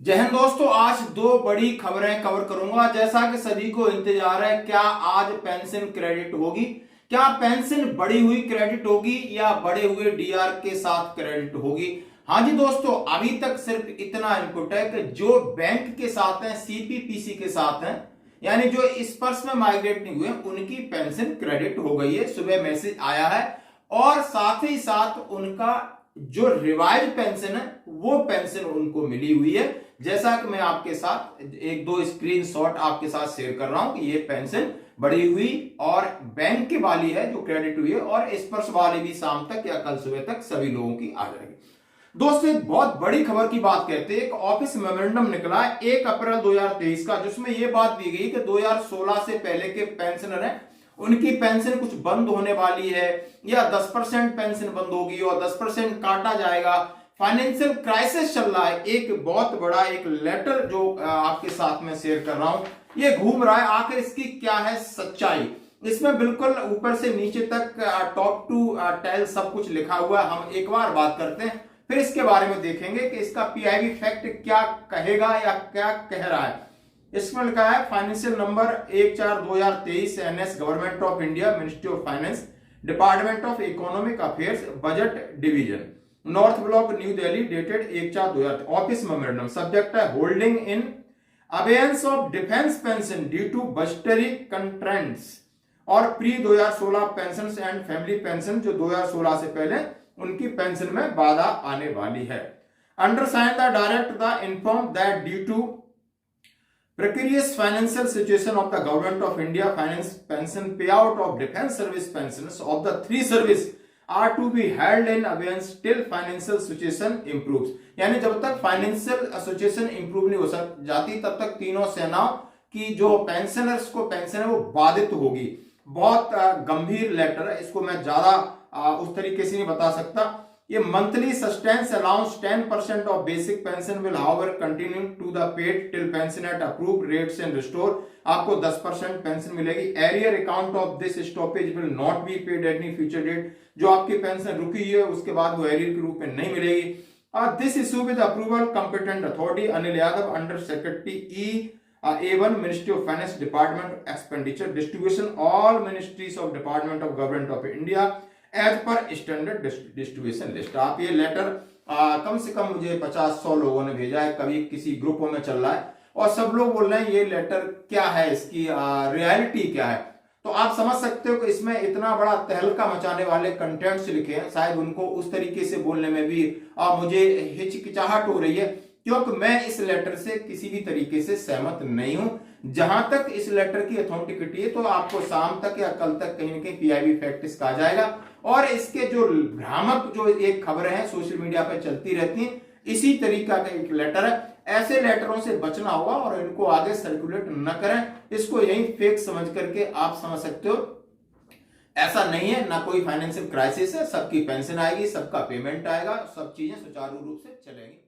जय हिंद दोस्तों, आज दो बड़ी खबरें कवर करूंगा। जैसा कि सभी को इंतजार है, क्या आज पेंशन क्रेडिट होगी? क्या पेंशन बढ़ी हुई क्रेडिट होगी या बढ़े हुए डीआर के साथ क्रेडिट होगी? हाँ जी दोस्तों, अभी तक सिर्फ इतना इनपुट है कि जो बैंक के साथ हैं, सीपीपीसी के साथ हैं, यानी जो इस पर्स में माइग्रेट नहीं हुए, उनकी पेंशन क्रेडिट हो गई है। सुबह मैसेज आया है और साथ ही साथ उनका जो रिवाइज पेंशन है वो पेंशन उनको मिली हुई है। जैसा कि मैं आपके साथ एक दो स्क्रीनशॉट आपके साथ शेयर कर रहा हूं कि ये पेंशन बढ़ी हुई और बैंक के वाली है जो क्रेडिट हुई है, और स्पर्श वाली भी शाम तक या कल सुबह तक सभी लोगों की आ जाएगी। दोस्तों, एक बहुत बड़ी खबर की बात कहते हैं। एक ऑफिस मेमोरेंडम निकला है 1 अप्रैल 2023 का, जिसमें यह बात दी गई कि 2016 से पहले के पेंशनर हैं, उनकी पेंशन कुछ बंद होने वाली है या 10% पेंशन बंद होगी और 10% काटा जाएगा। फाइनेंशियल क्राइसिस चल रहा है। एक बहुत बड़ा एक लेटर जो आपके साथ में शेयर कर रहा हूं, ये घूम रहा है। आखिर इसकी क्या है सच्चाई? इसमें बिल्कुल ऊपर से नीचे तक टॉप टू टेल सब कुछ लिखा हुआ है। हम एक बार बात करते हैं, फिर इसके बारे में देखेंगे कि इसका पीआईबी फैक्ट क्या कहेगा या क्या कह रहा है। इसमें लिखा है financial number 1/4/2023 NS government of India, ministry of finance, department of economic affairs, budget division, north block, new Delhi, dated 1/4/2023। Office memorandum. Subject है holding in abeyance of defence pension due to budgetary constraints और pre 2016 pension and family pension जो 2016 से पहले उनकी pension में बाधा आने वाली है। Undersign the direct the inform that due to precarious financial situation of the government of India, finance pension payout of defense service pensions of the three service are to be held in abeyance till financial situation improves। यानी जब तक financial situation improve नहीं हो जाती तब तक तीनों सेनाओं की जो पेंशनर्स को पेंशन है वो बाधित होगी। बहुत गंभीर लेटर है, इसको मैं ज्यादा उस तरीके से नहीं बता सकता। ये monthly sustenance allowance 10% of basic pension will however continue to the paid till pension at approved rates and restore. आपको 10% पेंशन मिलेगी। Arrear account of this stoppage will not be paid at any future date. जो आपकी pension रुकी है उसके बाद वो arrear के रूप में नहीं मिलेगी। This issue with approval competent authority Anil Yadav under secretary A1 ministry of finance, department expenditure distribution, all ministries of department of government of India as per standard distribution list. आप ये लेटर कम से कम मुझे 50-100 लोगों ने भेजा है, कभी किसी ग्रुपों में चल रहा है और सब लोग बोल रहे हैं ये लेटर क्या है, इसकी रियलिटी क्या है। तो आप समझ सकते हो कि इसमें इतना बड़ा तहलका मचाने वाले कंटेंट्स लिखे हैं। शायद उनको उस तरीके से बोलने में भी मुझे हिचकिचाहट हो रही है, क्योंकि मैं इस लेटर से किसी भी तरीके से सहमत नहीं हूं। जहां तक इस लेटर की अथेंटिसिटी है तो आपको शाम तक या कल तक कहीं ना कहीं पीआईबी फैक्ट इसका आ जाएगा। और इसके जो भ्रामक जो एक खबरें हैं सोशल मीडिया पर चलती रहती हैं, इसी तरीका का एक लेटर है। ऐसे लेटरों से बचना होगा और इनको आगे सर्कुलेट न करें। इसको यही फेक समझ करके आप समझ सकते हो। ऐसा नहीं है, ना कोई फाइनेंशियल क्राइसिस है, सबकी पेंशन आएगी, सबका पेमेंट आएगा, सब चीजें सुचारू रूप से चलेंगी।